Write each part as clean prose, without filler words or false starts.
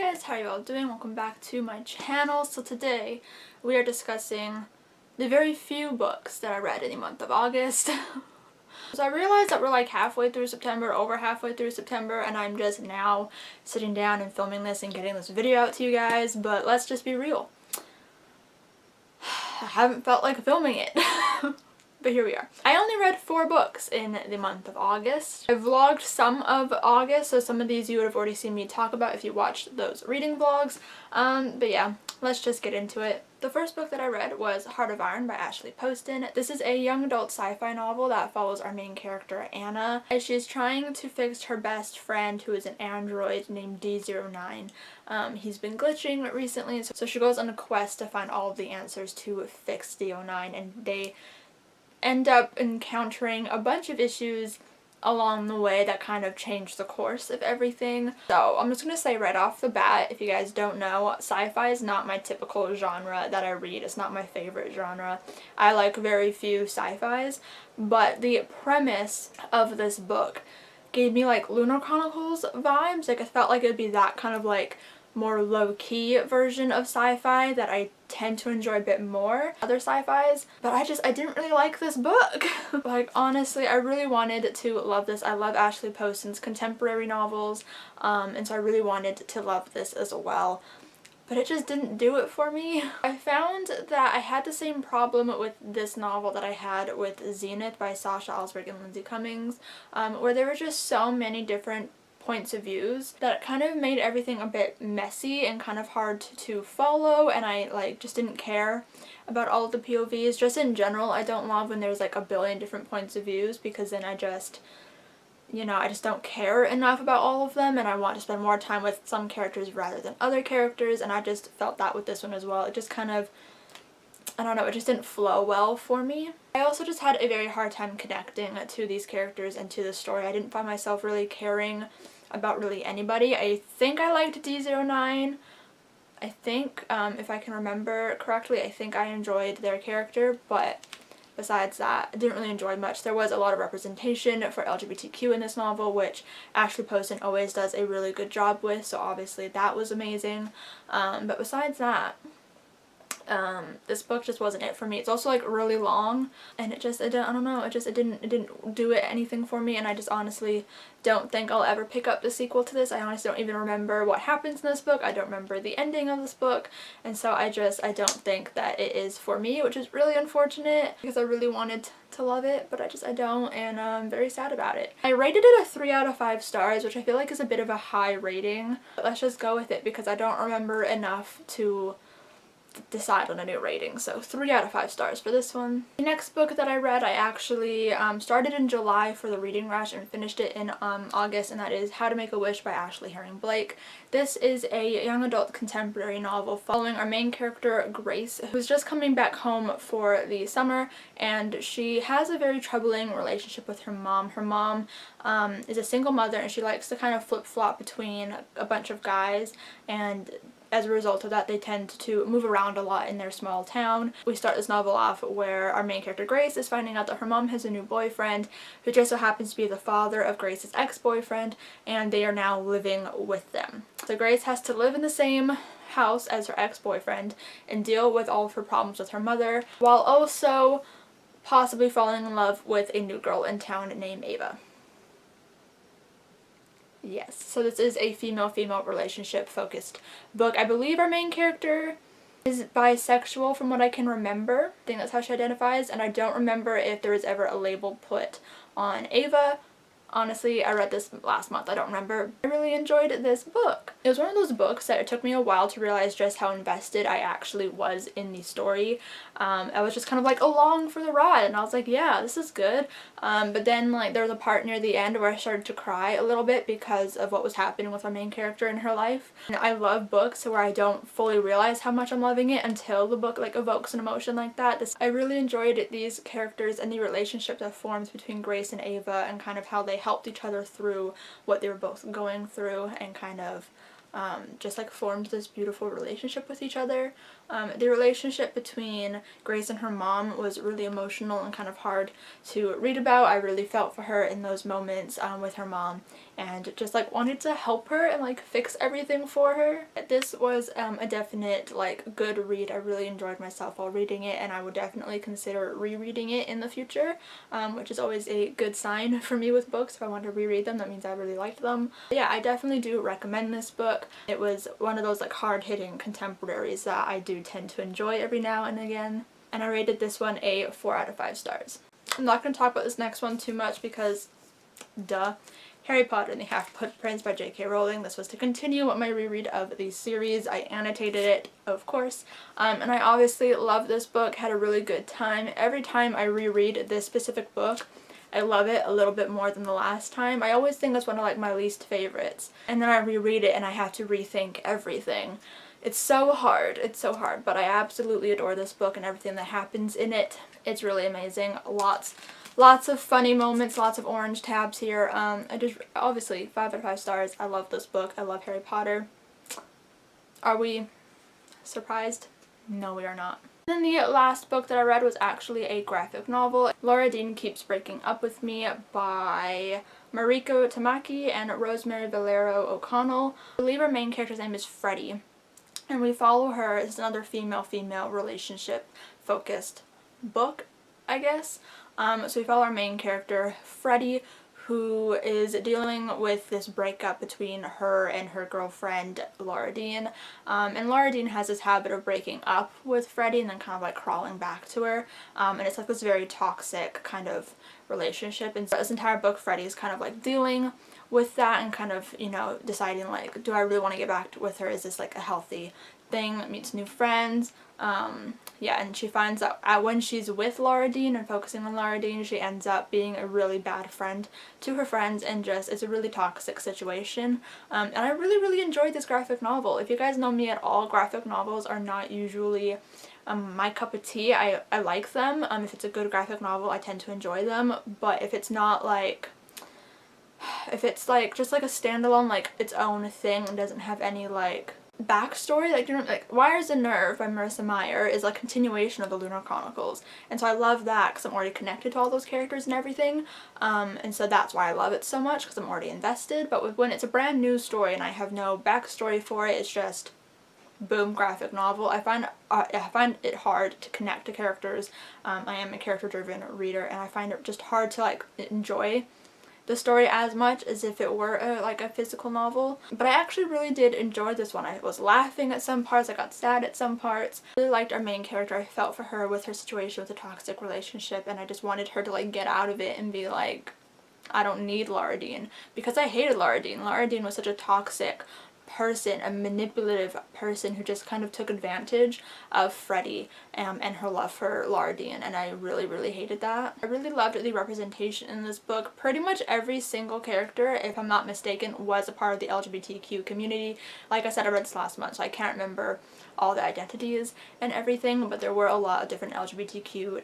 guys, how are you all doing? Welcome back to my channel. So today we are discussing the very few books that I read in the month of August. So I realized that we're like halfway through September, over halfway through September, and I'm just now sitting down and filming this and getting this video out to you guys, but let's just be real. I haven't felt like filming it. But here we are. I only read 4 books in the month of August. I vlogged some of August, so some of these you would have already seen me talk about if you watched those reading vlogs. But yeah, let's just get into it. The first book that I read was Heart of Iron by Ashley Poston. This is a young adult sci-fi novel that follows our main character, Anna, as she's trying to fix her best friend who is an android named D09. He's been glitching recently, so she goes on a quest to find all of the answers to fix D09, and they end up encountering a bunch of issues along the way that kind of change the course of everything. So I'm just going to say right off the bat, if you guys don't know, sci-fi is not my typical genre that I read. It's not my favorite genre. I like very few sci-fis, but the premise of this book gave me like Lunar Chronicles vibes. Like I felt like it would be that kind of like more low-key version of sci-fi that I tend to enjoy a bit more other sci-fis, but I didn't really like this book. Like honestly, I really wanted to love this. I love Ashley Poston's contemporary novels, and so I really wanted to love this as well, but it just didn't do it for me. I found that I had the same problem with this novel that I had with Zenith by Sasha Alsberg and Lindsay Cummings, where there were just so many different points of views that it kind of made everything a bit messy and kind of hard to follow, and I like just didn't care about all of the POVs. Just in general, I don't love when there's like a billion different points of views, because then I just, you know, I just don't care enough about all of them, and I want to spend more time with some characters rather than other characters, and I just felt that with this one as well. It just kind of, I don't know, it just didn't flow well for me. I also just had a very hard time connecting to these characters and to the story. I didn't find myself really caring about really anybody. I think I liked D09. I think, if I can remember correctly, I think I enjoyed their character, but besides that, I didn't really enjoy much. There was a lot of representation for LGBTQ in this novel, which Ashley Poston always does a really good job with, so obviously that was amazing. But besides that, this book just wasn't it for me. It's also like really long, and it didn't do anything for me, and I just honestly don't think I'll ever pick up the sequel to this. I honestly don't even remember what happens in this book. I don't remember the ending of this book, and so I don't think that it is for me, which is really unfortunate because I really wanted to love it, but I don't, and I'm very sad about it. I rated it a 3 out of 5 stars, which I feel like is a bit of a high rating, but let's just go with it because I don't remember enough to decide on a new rating, so 3 out of 5 stars for this one. The next book that I read, I actually started in July for the reading rush and finished it in August, and that is How to Make a Wish by Ashley Herring Blake. This is a young adult contemporary novel following our main character Grace, who's just coming back home for the summer, and she has a very troubling relationship with her mom. Her mom is a single mother, and she likes to kind of flip-flop between a bunch of guys, and as a result of that, they tend to move around a lot in their small town. We start this novel off where our main character Grace is finding out that her mom has a new boyfriend who just so happens to be the father of Grace's ex-boyfriend, and they are now living with them. So Grace has to live in the same house as her ex-boyfriend and deal with all of her problems with her mother, while also possibly falling in love with a new girl in town named Ava. Yes, so this is a female-female relationship focused book. I believe our main character is bisexual from what I can remember. I think that's how she identifies, and I don't remember if there was ever a label put on Ava. Honestly, I read this last month. I don't remember. I really enjoyed this book. It was one of those books that it took me a while to realize just how invested I actually was in the story. I was just kind of like along for the ride, and I was like, yeah, this is good. But then like there was a part near the end where I started to cry a little bit because of what was happening with our main character in her life. And I love books where I don't fully realize how much I'm loving it until the book like evokes an emotion like that. I really enjoyed these characters and the relationship that forms between Grace and Ava, and kind of how they helped each other through what they were both going through, and kind of just like formed this beautiful relationship with each other. The relationship between Grace and her mom was really emotional and kind of hard to read about. I really felt for her in those moments with her mom, and just like wanted to help her and like fix everything for her. This was a definite like good read. I really enjoyed myself while reading it, and I would definitely consider rereading it in the future, which is always a good sign for me with books. If I want to reread them, that means I really liked them. But yeah, I definitely do recommend this book. It was one of those like hard-hitting contemporaries that I do tend to enjoy every now and again, and I rated this one a 4 out of 5 stars. I'm not going to talk about this next one too much because duh. Harry Potter and the Half-Blood Prince by J.K. Rowling. This was to continue my reread of the series. I annotated it, of course, and I obviously love this book, had a really good time. Every time I reread this specific book, I love it a little bit more than the last time. I always think it's one of like my least favorites, and then I reread it and I have to rethink everything. It's so hard, but I absolutely adore this book and everything that happens in it. It's really amazing. Lots of funny moments, lots of orange tabs here. I just, obviously, 5 out of 5 stars. I love this book. I love Harry Potter. Are we surprised? No, we are not. Then the last book that I read was actually a graphic novel. Laura Dean Keeps Breaking Up With Me by Mariko Tamaki and Rosemary Valero O'Connell. I believe our main character's name is Freddie, and we follow her. It's another female-female relationship focused book, I guess. So we follow our main character, Freddie, who is dealing with this breakup between her and her girlfriend, Laura Dean. And Laura Dean has this habit of breaking up with Freddie and then kind of like crawling back to her. And it's like this very toxic kind of relationship. And so this entire book, Freddie is kind of like dealing with that and kind of, you know, deciding like, do I really want to get back with her? Is this like a healthy thing? Meets new friends. Yeah, and she finds out when she's with Laura Dean and focusing on Laura Dean, she ends up being a really bad friend to her friends, and just it's a really toxic situation. And I really enjoyed this graphic novel. If you guys know me at all, graphic novels are not usually my cup of tea. I like them. If it's a good graphic novel, I tend to enjoy them, but if it's not like, if it's like just like a standalone, like its own thing and doesn't have any like backstory, like, you know, like Wires and Nerve by Marissa Mayer is a continuation of the Lunar Chronicles, and so I love that because I'm already connected to all those characters and everything, and so that's why I love it so much, because I'm already invested. But when it's a brand new story and I have no backstory for it, it's just boom, graphic novel. I find it hard to connect to characters. I am a character driven reader, and I find it just hard to like enjoy the story as much as if it were like a physical novel. But I actually really did enjoy this one. I was laughing at some parts, I got sad at some parts. I really liked our main character. I felt for her with her situation with a toxic relationship, and I just wanted her to like get out of it and be like, I don't need Laura Dean, because I hated Laura Dean. Laura Dean was such a toxic person, a manipulative person who just kind of took advantage of Freddie and her love for Laura Dean, and I really hated that. I really loved the representation in this book. Pretty much every single character, if I'm not mistaken, was a part of the LGBTQ community. Like I said, I read this last month, so I can't remember all the identities and everything, but there were a lot of different LGBTQ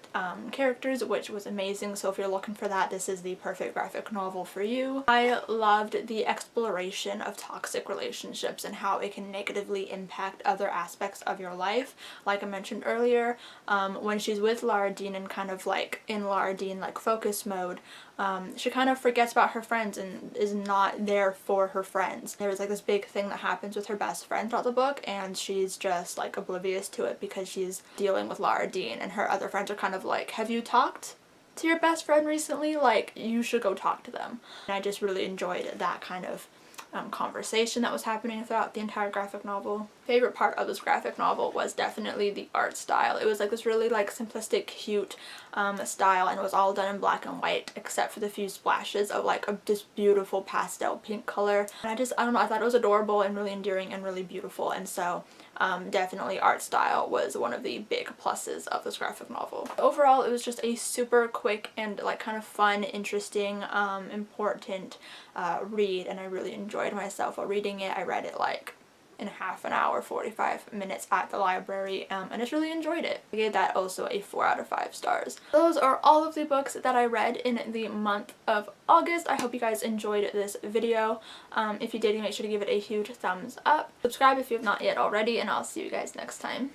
characters, which was amazing. So if you're looking for that, this is the perfect graphic novel for you. I loved the exploration of toxic relationships and how it can negatively impact other aspects of your life. Like I mentioned earlier, when she's with Laura Dean and kind of like in Laura Dean like focus mode, she kind of forgets about her friends and is not there for her friends. There was like this big thing that happens with her best friend throughout the book, and she's just like oblivious to it because she's dealing with Laura Dean, and her other friends are kind of like, have you talked to your best friend recently? Like, you should go talk to them. And I just really enjoyed that kind of conversation that was happening throughout the entire graphic novel. Favorite part of this graphic novel was definitely the art style. It was like this really like simplistic, cute style, and it was all done in black and white except for the few splashes of like this beautiful pastel pink color. And I don't know, I thought it was adorable and really endearing and really beautiful, and so definitely art style was one of the big pluses of this graphic novel. Overall, it was just a super quick and like kind of fun, interesting, important read, and I really enjoyed myself while reading it. I read it like in half an hour, 45 minutes at the library, and I just really enjoyed it. I gave that also a 4 out of 5 stars. Those are all of the books that I read in the month of August. I hope you guys enjoyed this video. If you did, make sure to give it a huge thumbs up. Subscribe if you have not yet already, and I'll see you guys next time.